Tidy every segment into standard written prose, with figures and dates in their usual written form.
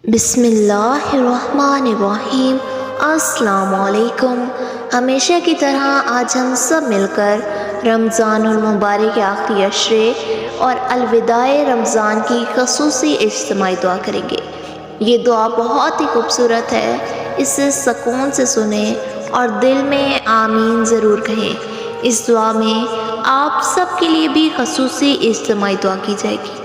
بسم اللہ الرحمن الرحیم۔ السلام علیکم۔ ہمیشہ کی طرح آج ہم سب مل کر رمضان المبارک کے آخری عشرے اور الوداع رمضان کی خصوصی اجتماعی دعا کریں گے۔ یہ دعا بہت ہی خوبصورت ہے، اسے سکون سے سنیں اور دل میں آمین ضرور کہیں۔ اس دعا میں آپ سب کے لیے بھی خصوصی اجتماعی دعا کی جائے گی،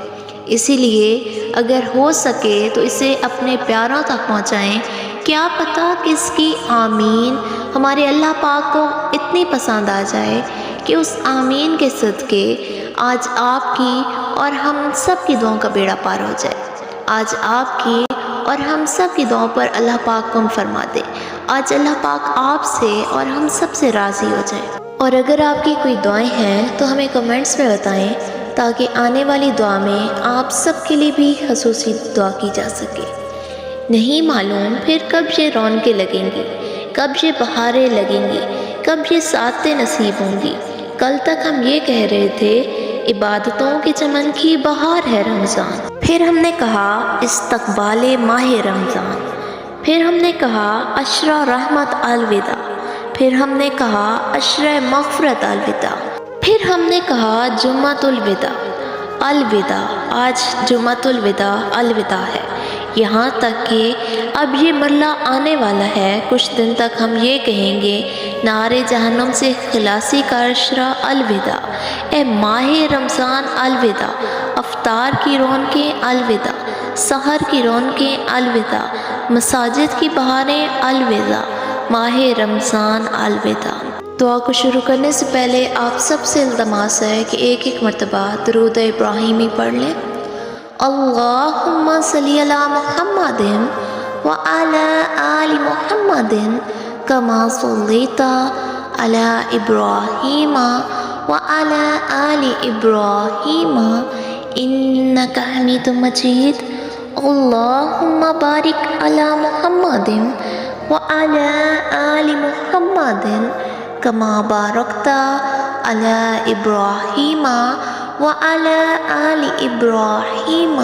اسی لیے اگر ہو سکے تو اسے اپنے پیاروں تک پہنچائیں۔ کیا پتہ کس کی آمین ہمارے اللہ پاک کو اتنی پسند آ جائے کہ اس آمین کے صدقے آج آپ کی اور ہم سب کی دعاؤں کا بیڑا پار ہو جائے۔ آج آپ کی اور ہم سب کی دعاؤں پر اللہ پاک کن فرما دے۔ آج اللہ پاک آپ سے اور ہم سب سے راضی ہو جائے۔ اور اگر آپ کی کوئی دعائیں ہیں تو ہمیں کمنٹس میں بتائیں تاکہ آنے والی دعا میں آپ سب کے لیے بھی خصوصی دعا کی جا سکے۔ نہیں معلوم پھر کب یہ رونقیں لگیں گی، کب یہ بہاریں لگیں گی، کب یہ سعادتیں نصیب ہوں گی۔ کل تک ہم یہ کہہ رہے تھے عبادتوں کے چمن کی بہار ہے رمضان، پھر ہم نے کہا استقبال ماہ رمضان، پھر ہم نے کہا عشرہ رحمت الوداع، پھر ہم نے کہا عشرہ مغفرت الوداع، پھر ہم نے کہا جمعۃ الوداع۔ الوداع، آج جمعۃ الوداع الوداع ہے، یہاں تک کہ اب یہ مرحلہ آنے والا ہے، کچھ دن تک ہم یہ کہیں گے نار جہنم سے خلاصی کا عشرہ الوداع، اے ماہ رمضان الوداع، افطار کی رونقیں الوداع، سحر کی رونقیں الوداع، مساجد کی بہاریں الوداع، ماہ رمضان الوداع۔ دعا کو شروع کرنے سے پہلے آپ سب سے التماس ہے کہ ایک ایک مرتبہ درود ابراہیمی پڑھ لیں۔ اللہم صلی علی محمد وعلی آل محمد کما صلیت علی ابراہیم وعلی آل ابراہیم انک حمید مجید۔ اللہم بارک علی محمد وعلی آل محمد کما بارکت علی ابراہیم وعلی آل ابراہیم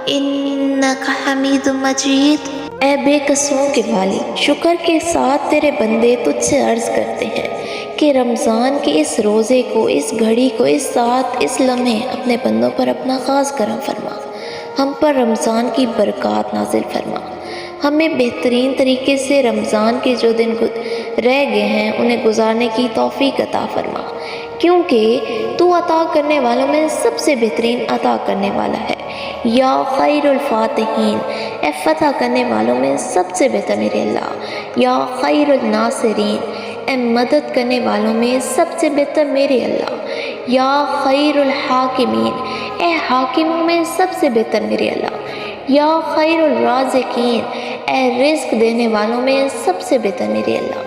انک حمید مجید۔ اے بے قصوں کے مالک، شکر کے ساتھ تیرے بندے تجھ سے عرض کرتے ہیں کہ رمضان کے اس روزے کو، اس گھڑی کو، اس ساتھ، اس لمحے اپنے بندوں پر اپنا خاص کرم فرما، ہم پر رمضان کی برکات نازل فرما، ہمیں بہترین طریقے سے رمضان کے جو دن رہ گئے ہیں انہیں گزارنے کی توفیق عطا فرما، کیونکہ تو عطا کرنے والوں میں سب سے بہترین عطا کرنے والا ہے۔ یا خیر الفاتحین، اے فتح کرنے والوں میں سب سے بہتر میرے اللہ۔ یا خیر الناصرین، اے مدد کرنے والوں میں سب سے بہتر میرے اللہ۔ یا خیر الحاکمین، اے حاکموں میں سب سے بہتر میرے اللہ۔ یا خیر الرازقین، اے رزق دینے والوں میں سب سے بہتر میرے اللہ۔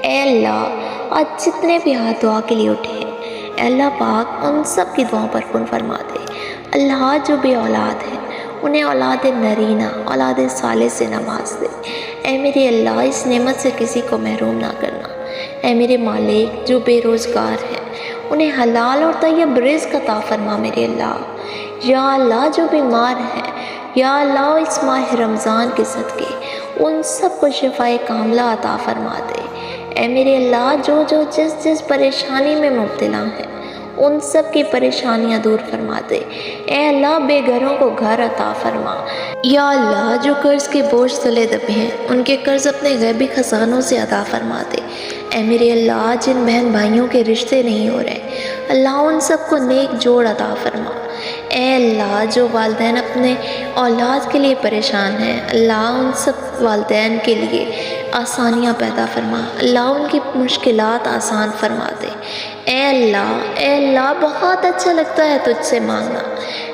اے اللہ، آج جتنے بھی ہاتھ دعا کے لیے اٹھے ہیں، اے اللہ پاک ان سب کی دعاؤں پر کن فرما دے۔ اللہ، جو بے اولاد ہیں انہیں اولاد نرینہ، اولاد صالح سے نواز دے۔ اے میرے اللہ، اس نعمت سے کسی کو محروم نہ کرنا۔ اے میرے مالک، جو بے روزگار ہیں انہیں حلال اور طیب رزق عطا فرما میرے اللہ۔ یا اللہ، جو بیمار ہیں، یا اللہ اس ماہ رمضان کے صدقے ان سب کو شفائے کاملہ عطا فرما دے۔ اے میرے اللہ، جو جس پریشانی میں مبتلا ہیں ان سب کی پریشانیاں دور فرما دے۔ اے اللہ، بے گھروں کو گھر عطا فرما۔ یا اللہ، جو قرض کے بوجھ تلے دبے ہیں ان کے قرض اپنے غیبی خزانوں سے ادا فرما دے۔ اے میرے اللہ، جن بہن بھائیوں کے رشتے نہیں ہو رہے، اللہ ان سب کو نیک جوڑ عطا فرما۔ اے اللہ، جو والدین اپنے اولاد کے لیے پریشان ہیں، اللہ ان سب والدین کے لیے آسانیاں پیدا فرما، اللہ ان کی مشکلات آسان فرما دے۔ اے اللہ، بہت اچھا لگتا ہے تجھ سے مانگنا۔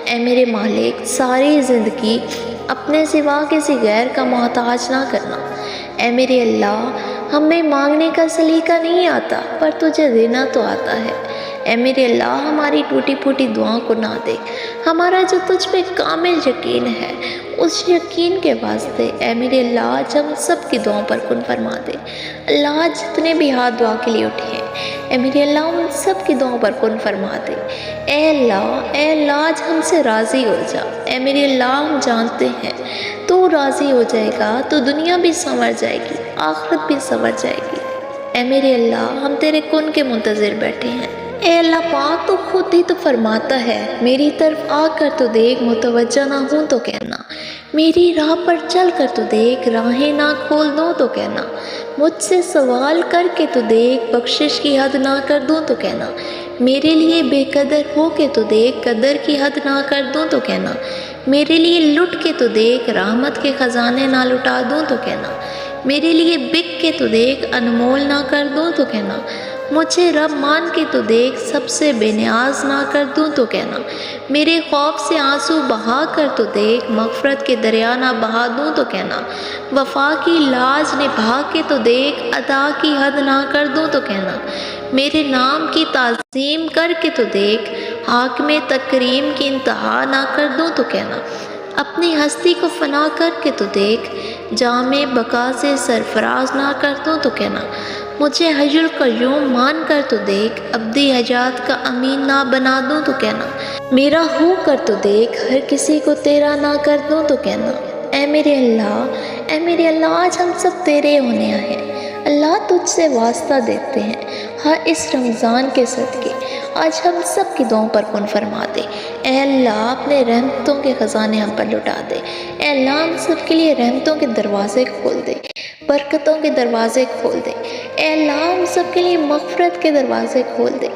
اے میرے مالک، ساری زندگی اپنے سوا کسی غیر کا محتاج نہ کرنا۔ اے میرے اللہ، ہمیں مانگنے کا سلیقہ نہیں آتا پر تجھے دینا تو آتا ہے۔ اے میرے اللہ، ہماری ٹوٹی پھوٹی دعاؤں کو نہ دیکھ، ہمارا جو تجھ پہ کامل یقین ہے، اس یقین کے واسطے اے میرے اللہ آج ہم سب کی دعاؤں پر کن فرما دے۔ اللہ جتنے بھی ہاتھ دعا کے لیے اٹھے ہیں، اے میرے اللہ ان سب کی دعاؤں پر کن فرما دے۔ اے اللہ آج ہم سے راضی ہو جا۔ اے میرے اللہ ہم جانتے ہیں تو راضی ہو جائے گا تو دنیا بھی سنور جائے گی، آخرت بھی سنور جائے گی۔ اے میرے اللہ ہم تیرے کن کے منتظر بیٹھے ہیں۔ اے اللہ پاک تو خود ہی تو فرماتا ہے، میری طرف آ کر تو دیکھ، متوجہ نہ ہوں تو کہنا، میری راہ پر چل کر تو دیکھ، راہیں نہ کھول دوں تو کہنا، مجھ سے سوال کر کے تو دیکھ، بخشش کی حد نہ کر دوں تو کہنا، میرے لیے بے قدر ہو کے تو دیکھ، قدر کی حد نہ کر دوں تو کہنا، میرے لیے لٹ کے تو دیکھ، رحمت کے خزانے نہ لٹا دوں تو کہنا، میرے لیے بک کے تو دیکھ، انمول نہ کر دوں تو کہنا، مجھے رب مان کے تو دیکھ، سب سے بے نیاز نہ کر دوں تو کہنا، میرے خوف سے آنسو بہا کر تو دیکھ، مغفرت کے دریا نہ بہا دوں تو کہنا، وفا کی لاج نبھا کے تو دیکھ، ادا کی حد نہ کر دوں تو کہنا، میرے نام کی تعظیم کر کے تو دیکھ، حاکم تکریم کی انتہا نہ کر دوں تو کہنا، اپنی ہستی کو فنا کر کے تو دیکھ، جامع بقا سے سرفراز نہ کر دوں تو کہنا، مجھے حی القیوم مان کر تو دیکھ، ابدی حجات کا امین نہ بنا دوں تو کہنا، میرا ہو کر تو دیکھ، ہر کسی کو تیرا نہ کر دوں تو کہنا۔ اے میرے اللہ آج ہم سب تیرے ہونے آئے ہیں۔ اللہ تجھ سے واسطہ دیتے ہیں، ہاں اس رمضان کے صدقے آج ہم سب کی دعاؤں پر کن فرما دے۔ اے اللہ اپنے رحمتوں کے خزانے ہم پر لٹا دے۔ اے اللہ ہم سب کے لیے رحمتوں کے دروازے کھول دے، برکتوں کے دروازے کھول دے۔ اے اللہ ہم سب کے لیے مغفرت کے دروازے کھول دے۔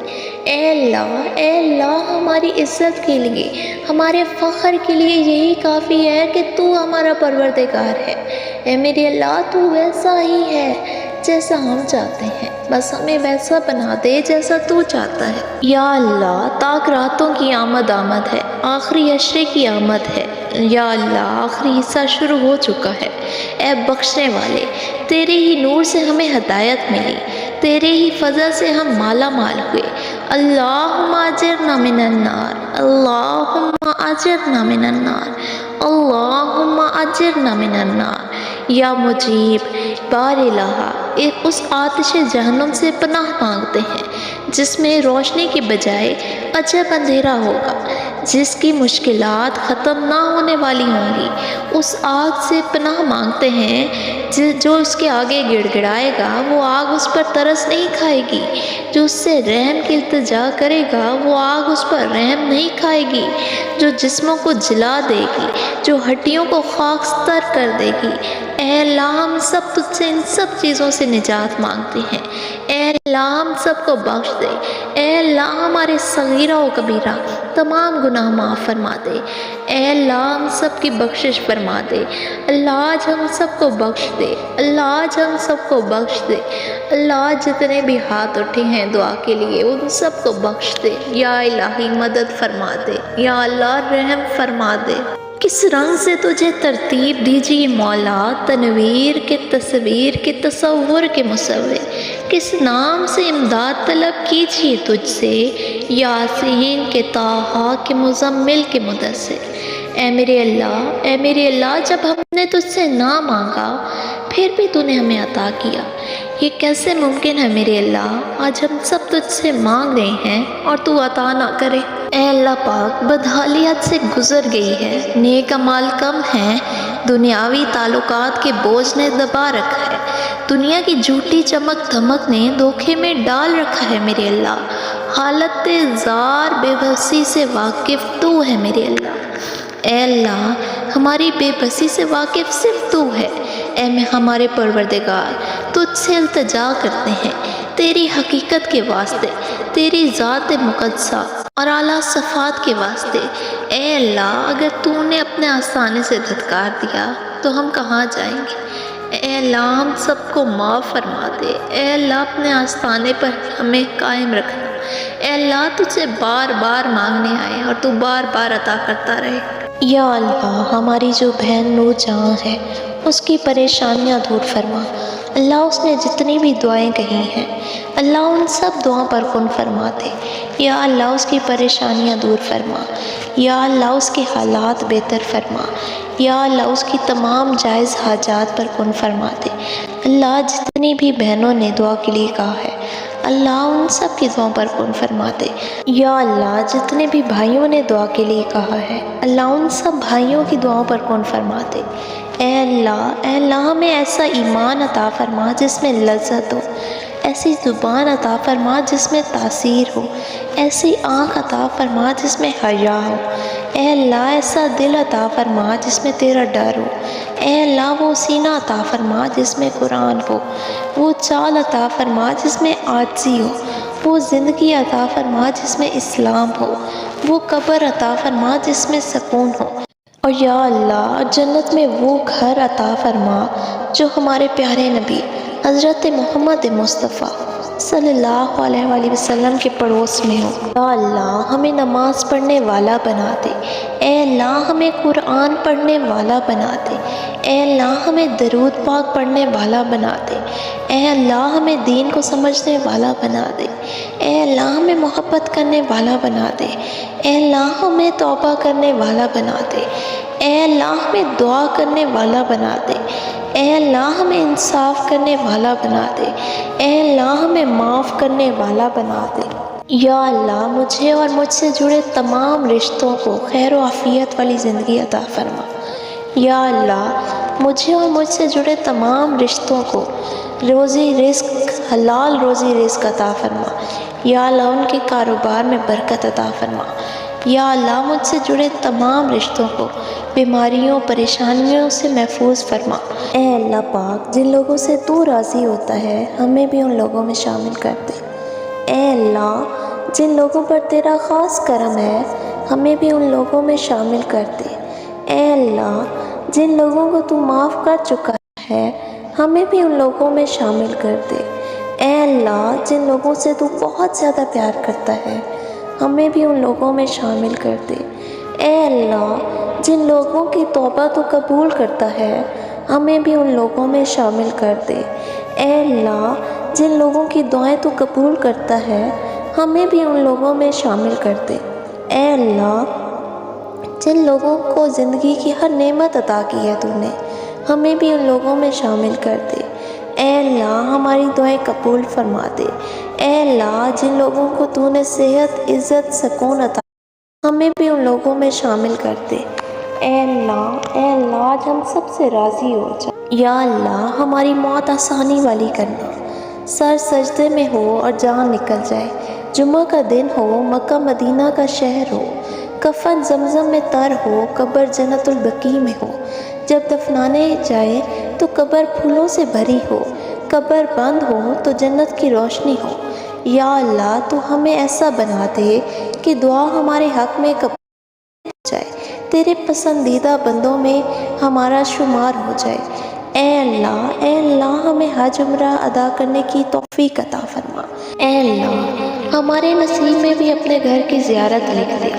اے اللہ ہماری عزت کے لیے، ہمارے فخر کے لیے یہی کافی ہے کہ تو ہمارا پروردگار ہے۔ اے میرے اللہ تو ویسا ہی ہے جیسا ہم چاہتے ہیں، بس ہمیں ویسا بنا دے جیسا تو چاہتا ہے۔ یا اللہ تاک راتوں کی آمد ہے، آخری عشرے کی آمد ہے۔ یا اللہ آخری حصہ شروع ہو چکا ہے۔ اے بخشنے والے، تیرے ہی نور سے ہمیں ہدایت ملی، تیرے ہی فضل سے ہم مالا مال ہوئے۔ اللہم اجرنا من النار، اللہم اجرنا من النار، اللہم اجرنا من النار۔ یا مجیب بار الہ، اس آتش جہنم سے پناہ مانگتے ہیں جس میں روشنی کے بجائے عجب اندھیرا ہوگا، جس کی مشکلات ختم نہ ہونے والی ہوں گی۔ اس آگ سے پناہ مانگتے ہیں جو اس کے آگے گڑ گڑائے گا وہ آگ اس پر ترس نہیں کھائے گی، جو اس سے رحم کی التجا کرے گا وہ آگ اس پر رحم نہیں کھائے گی، جو جسموں کو جلا دے گی، جو ہڈیوں کو خاکستر کر دے گی۔ اے اللہ ہم سب تجھ سے ان سب چیزوں سے نجات مانگتے ہیں۔ اے اللہ ہم سب کو بخش دے۔ اے اللہ ہمارے صغیرہ و کبیرہ تمام گناہ معاف فرما دے۔ اے اللہ ہم سب کی بخشش فرما دے۔ اللہ آج ہم سب کو بخش دے۔ اللہ آج ہم سب کو بخش دے۔ اللہ جتنے بھی ہاتھ اٹھے ہیں دعا کے لیے ان سب کو بخش دے۔ یا الہی مدد فرما دے، یا اللہ رحم فرما دے۔ کس رنگ سے تجھے ترتیب دیجیے مولا، تنویر کے تصویر کے تصور کے مصور، کس نام سے امداد طلب کیجیے تجھ سے، یاسین کے طٰہٰ کے مزمل کے مدثر۔ اے میرے اللہ جب ہم نے تجھ سے نہ مانگا پھر بھی تو نے ہمیں عطا کیا، یہ کیسے ممکن ہے میرے اللہ؟ آج ہم سب تجھ سے مانگ رہے ہیں اور تو عطا نہ کرے۔ اے اللہ پاک بدحالیت سے گزر گئی ہے، نیک اعمال کم ہیں، دنیاوی تعلقات کے بوجھ نے دبا رکھا ہے، دنیا کی جھوٹی چمک دھمک نے دھوکے میں ڈال رکھا ہے میرے اللہ۔ حالت زار بے بسی سے واقف تو ہے میرے اللہ۔ اے اللہ ہماری بے بسی سے واقف صرف تو ہے۔ اے ہمارے پروردگار تجھ سے التجا کرتے ہیں تیری حقیقت کے واسطے، تیری ذات مقدسہ اور اعلیٰ صفات کے واسطے۔ اے اللہ اگر تو نے اپنے آستانے سے دھتکار دیا تو ہم کہاں جائیں گے؟ اے اللہ ہم سب کو معاف فرما دے۔ اے اللہ اپنے آستانے پر ہمیں قائم رکھنا۔ اے اللہ تجھ سے بار بار مانگنے آئے اور تو بار بار عطا کرتا رہے۔ یا اللہ ہماری جو بہن نور جہاں ہے اس کی پریشانیاں دور فرما، اللہ اس نے جتنی بھی دعائیں کہی ہیں اللہ ان سب دعاؤں پر کن فرما دے۔ یا اللہ اس کی پریشانیاں دور فرما، یا اللہ اس کے حالات بہتر فرما، یا اللہ اس کی تمام جائز حاجات پر کن فرما دے۔ اللہ جتنی بھی بہنوں نے دعا کے لیے کہا ہے اللہ ان سب کی دعاؤں پر کن فرما دے۔ یا اللہ جتنے بھی بھائیوں نے دعا کے لیے کہا ہے اللہ ان سب بھائیوں کی دعاؤں پر کن فرما دے۔ اے اللہ ہمیں ایسا ایمان عطا فرما جس میں لذت ہو، ایسی زبان عطا فرما جس میں تاثیر ہو، ایسی آنکھ عطا فرما جس میں حیا ہو۔ اے اللہ ایسا دل عطا فرما جس میں تیرا ڈر ہو۔ اے اللہ وہ سینہ عطا فرما جس میں قرآن ہو، وہ چال عطا فرما جس میں عاجزی ہو، وہ زندگی عطا فرما جس میں اسلام ہو، وہ قبر عطا فرما جس میں سکون ہو، اور یا اللہ جنت میں وہ گھر عطا فرما جو ہمارے پیارے نبی حضرت محمد مصطفیٰ صلی اللہ علیہ وآلہ وسلم کے پڑوس میں ہو۔ یا اللہ ہمیں نماز پڑھنے والا بنا دے۔ اے اللہ ہمیں قرآن پڑھنے والا بنا دے۔ اے اللہ ہمیں درود پاک پڑھنے والا بنا دے۔ اے اللہ ہمیں دین کو سمجھنے والا بنا دے۔ اے اللہ ہمیں محبت کرنے والا بنا دے۔ اے اللہ ہمیں توبہ کرنے والا بنا دے۔ اے اللہ ہمیں دعا کرنے والا بنا دے۔ اے اللہ ہمیں انصاف کرنے والا بنا دے۔ اے اللہ ہمیں معاف کرنے والا بنا دے۔ یا اللہ مجھے اور مجھ سے جڑے تمام رشتوں کو خیر و عافیت والی زندگی عطا فرما۔ یا اللہ مجھے اور مجھ سے جڑے تمام رشتوں کو روزی رزق حلال روزی رزق عطا فرما۔ یا اللہ ان کے کاروبار میں برکت عطا فرما۔ یا اللہ مجھ سے جڑے تمام رشتوں کو بیماریوں پریشانیوں سے محفوظ فرما۔ اے اللہ پاک جن لوگوں سے تو راضی ہوتا ہے ہمیں بھی ان لوگوں میں شامل کر دے۔ اے اللہ جن لوگوں پر تیرا خاص کرم ہے ہمیں بھی ان لوگوں میں شامل کر دے۔ اے اللہ جن لوگوں کو تو معاف کر چکا ہے ہمیں بھی ان لوگوں میں شامل کر دے۔ اے اللہ جن لوگوں سے تو بہت زیادہ پیار کرتا ہے ہمیں بھی ان لوگوں میں شامل کر دے۔ اے اللہ جن لوگوں کی توبہ تو قبول کرتا ہے ہمیں بھی ان لوگوں میں شامل کر دے۔ اے اللہ جن لوگوں کی دعائیں تو قبول کرتا ہے ہمیں بھی ان لوگوں میں شامل کر دے۔ اے اللہ جن لوگوں کو زندگی کی ہر نعمت عطا کی ہے تو نے ہمیں بھی ان لوگوں میں شامل کر دے۔ اے اللہ ہماری دعائیں قبول فرما دے۔ اے اللہ جن لوگوں کو تو نے صحت عزت سکون عطا ہمیں بھی ان لوگوں میں شامل کر دے۔ اے اللہ آج ہم سب سے راضی ہو جا۔ یا اللہ ہماری موت آسانی والی کرنا، سر سجدے میں ہو اور جان نکل جائے، جمعہ کا دن ہو مکہ مدینہ کا شہر ہو، کفن زمزم میں تر ہو قبر جنت البقیع میں ہو، جب دفنانے جائے تو قبر پھولوں سے بھری ہو، قبر بند ہو تو جنت کی روشنی ہو۔ یا اللہ تو ہمیں ایسا بنا دے کہ دعا ہمارے حق میں قبول ہو جائے، تیرے پسندیدہ بندوں میں ہمارا شمار ہو جائے۔ اے اللہ ہمیں حج عمرہ ادا کرنے کی توفیق عطا فرما۔ اے اللہ ہمارے نصیب میں بھی اپنے گھر کی زیارت لکھ دے۔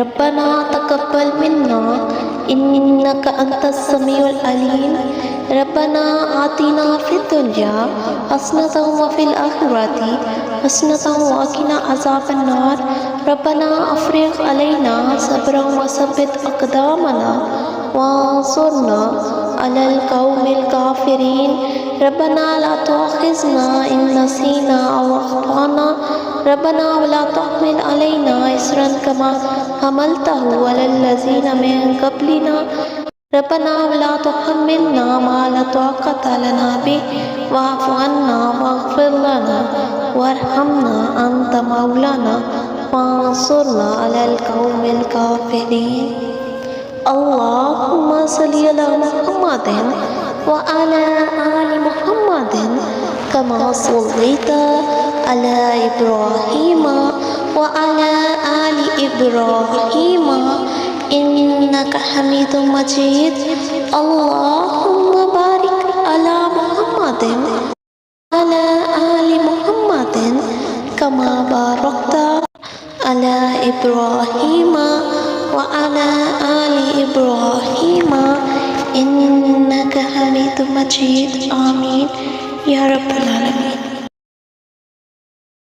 ربنا تقبل منا انک انت السمیع العلیم، ربنا آتنا فی الدنیا حسنۃ وفی الآخرۃ حسنۃ وقنا عذاب النار، ربنا افرغ علینا صبرا وثبت اقدامنا وانصرنا علی القوم الکافرین، ربنا لا تؤاخذنا ان نسینا او اخطأنا، ربنا ولا تحمل علینا اصرا کما حملته علی الذین من قبلنا، ربنا ولا تحملنا ما لا طاقة لنا به واعف عنا واغفر لنا وارحمنا انت مولانا وانصرنا على القوم الكافرين۔ اللهم صل على محمد وعلى آل محمد كما صليت على إبراهيم وعلى آل إبراهيم إنك حميد مجيد۔ اللهم بارك على محمد وعلى آل محمد كما باركت على إبراهيم وعلى آل إبراهيم إنك حميد مجيد آمين يا رب العالمين.